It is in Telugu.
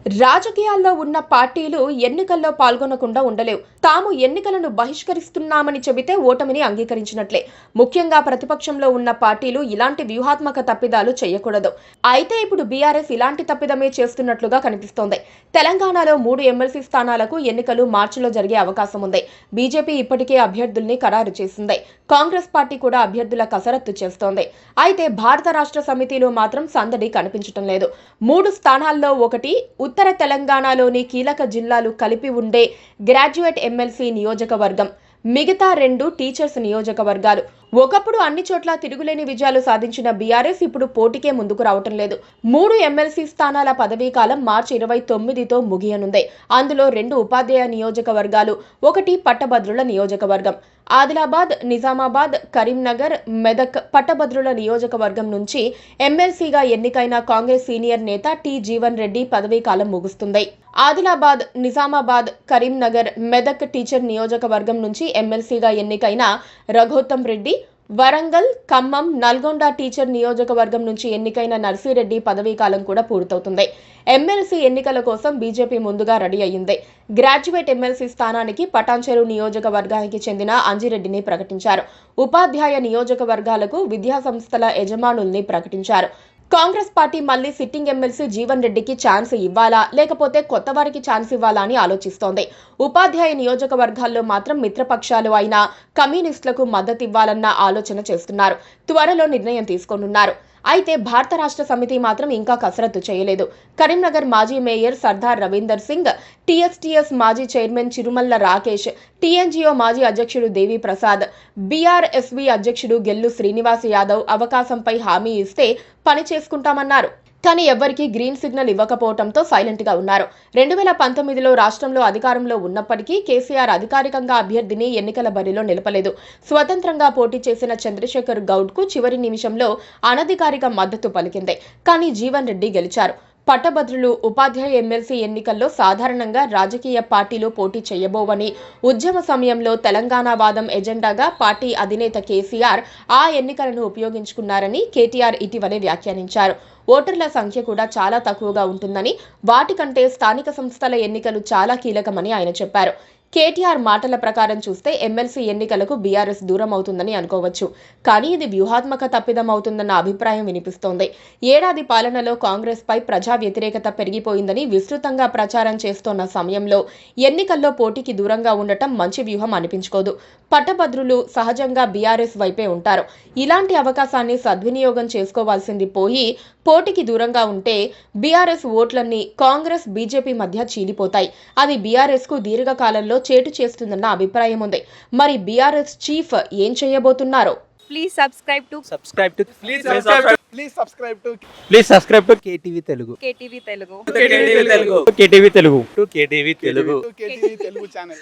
రాజకీయాల్లో ఉన్న పార్టీలు ఎన్నికల్లో పాల్గొనకుండా ఉండలేవు. తాము ఎన్నికలను బహిష్కరిస్తున్నామని చెబితే ఓటమిని అంగీకరించినట్లే. ముఖ్యంగా ప్రతిపక్షంలో ఉన్న పార్టీలు ఇలాంటి వ్యూహాత్మక తప్పిదాలు చేయకూడదు. అయితే ఇప్పుడు బీఆర్ఎస్ ఇలాంటి తప్పిదమే చేస్తున్నట్లుగా కనిపిస్తోంది. తెలంగాణలో 3 ఎమ్మెల్సీ స్థానాలకు ఎన్నికలు మార్చిలో జరిగే అవకాశం ఉంది. బీజేపీ ఇప్పటికే అభ్యర్థుల్ని ఖరారు చేసింది. కాంగ్రెస్ పార్టీ కూడా అభ్యర్థుల కసరత్తు చేస్తోంది. అయితే భారత రాష్ట్ర సమితిలో మాత్రం సందడి కనిపించడం లేదు. 3 స్థానాల్లో ఒకటి ఉత్తర తెలంగాణలోని కీలక జిల్లాలు కలిపి ఉండే గ్రాడ్యుయేట్ ఎమ్మెల్సీ నియోజకవర్గం, మిగతా 2 టీచర్స్ నియోజకవర్గాలు. ఒకప్పుడు అన్ని చోట్ల తిరుగులేని విజయాలు సాధించిన బీఆర్ఎస్ ఇప్పుడు పోటీకే ముందుకు రావటం లేదు. 3 ఎమ్మెల్సీ స్థానాల పదవీకాలం మార్చి 29తో ముగియనుంది. అందులో 2 ఉపాధ్యాయ నియోజకవర్గాలు, 1 పట్టభద్రుల నియోజకవర్గం. ఆదిలాబాద్, నిజామాబాద్, కరీంనగర్, మెదక్ పట్టభద్రుల నియోజకవర్గం నుంచి ఎమ్మెల్సీగా ఎన్నికైన కాంగ్రెస్ సీనియర్ నేత టి జీవన్ రెడ్డి పదవీకాలం ముగుస్తుంది. ఆదిలాబాద్, నిజామాబాద్, కరీంనగర్, మెదక్ టీచర్ నియోజకవర్గం నుంచి ఎమ్మెల్సీగా ఎన్నికైన రఘోత్తమ్ రెడ్డి, వరంగల్, ఖమ్మం, నల్గొండ టీచర్ నియోజకవర్గం నుంచి ఎన్నికైన నర్సిరెడ్డి పదవీకాలం కూడా పూర్తవుతుంది. ఎమ్మెల్సీ ఎన్నికల కోసం బీజేపీ ముందుగా రెడీ అయ్యింది. గ్రాడ్యుయేట్ ఎమ్మెల్సీ స్థానానికి పటాన్చెరు నియోజకవర్గానికి చెందిన అంజిరెడ్డిని ప్రకటించారు. ఉపాధ్యాయ నియోజకవర్గాలకు విద్యా సంస్థల యజమానుల్ని ప్రకటించారు. కాంగ్రెస్ పార్టీ మళ్లీ సిట్టింగ్ ఎమ్మెల్సీ జీవన్ రెడ్డికి ఛాన్స్ ఇవ్వాలా లేకపోతే కొత్త వారికి ఛాన్స్ ఇవ్వాలా అని ఆలోచిస్తోంది. ఉపాధ్యాయ నియోజకవర్గాల్లో మాత్రం మిత్రపక్షాలు అయిన కమ్యూనిస్టులకు మద్దతు ఇవ్వాలన్న ఆలోచన చేస్తున్నారు. త్వరలో నిర్ణయం తీసుకోనున్నారు. అయితే భారత రాష్ట్ర సమితి మాత్రం ఇంకా కసరత్తు చేయలేదు. కరీంనగర్ మాజీ మేయర్ సర్దార్ రవీందర్ సింగ్, టీఎస్టీఎస్ మాజీ చైర్మన్ చిరుమల్ల రాకేష్, టీఎన్జీఓ మాజీ అధ్యక్షుడు దేవి ప్రసాద్, బీఆర్ఎస్వీ అధ్యక్షుడు గెల్లు శ్రీనివాస్ యాదవ్ అవకాశంపై హామీ ఇస్తే పని చేసుకుంటామన్నారు. కానీ ఎవ్వరికీ గ్రీన్ సిగ్నల్ ఇవ్వకపోవడంతో సైలెంట్ గా ఉన్నారు. 2019లో రాష్ట్రంలో అధికారంలో ఉన్నప్పటికీ కేసీఆర్ అధికారికంగా అభ్యర్థిని ఎన్నికల బరిలో నిలపలేదు. స్వతంత్రంగా పోటీ చేసిన చంద్రశేఖర్ గౌడ్ కు చివరి నిమిషంలో అనధికారిక మద్దతు పలికింది. కానీ జీవన్ రెడ్డి గెలిచారు. పట్టభద్రులు ఉపాధ్యాయ ఎమ్మెల్సీ ఎన్నికల్లో సాధారణంగా రాజకీయ పార్టీలు పోటీ చేయబోవని, ఉద్యమ సమయంలో తెలంగాణ వాదం ఎజెండాగా పార్టీ అధినేత కేసీఆర్ ఆ ఎన్నికలను ఉపయోగించుకున్నారని కేటీఆర్ ఇటీవలే వ్యాఖ్యానించారు. ఓటర్ల సంఖ్య కూడా చాలా తక్కువగా ఉంటుందని, వాటికంటే స్థానిక సంస్థల ఎన్నికలు చాలా కీలకమని ఆయన చెప్పారు. కేటీఆర్ మాటల ప్రకారం చూస్తే ఎమ్మెల్సీ ఎన్నికలకు బీఆర్ఎస్ దూరం అవుతుందని అనుకోవచ్చు. కానీ ఇది వ్యూహాత్మక తప్పిదం అవుతుందన్న అభిప్రాయం వినిపిస్తోంది. ఏడాది పాలనలో కాంగ్రెస్ పై ప్రజా వ్యతిరేకత పెరిగిపోయిందని విస్తృతంగా ప్రచారం చేస్తోన్న సమయంలో ఎన్నికల్లో పోటీకి దూరంగా ఉండటం మంచి వ్యూహం అనిపించుకోదు. పట్టభద్రులు సహజంగా బీఆర్ఎస్ వైపే ఉంటారు. ఇలాంటి అవకాశాన్ని సద్వినియోగం చేసుకోవాల్సింది పోయి పోటీకి దూరంగా ఉంటే బీఆర్ఎస్ ఓట్లన్నీ కాంగ్రెస్, బీజేపీ మధ్య చీలిపోతాయి. అది బీఆర్ఎస్ కు దీర్ఘకాలంలో చేటు చేస్తుందన్న అభిప్రాయం ఉంది. మరి బీఆర్ఎస్ చీఫ్ ఏం చేయబోతున్నారో? Please subscribe to KTV Telugu. KTV Telugu. KTV Telugu. KTV Telugu. KTV Telugu channel.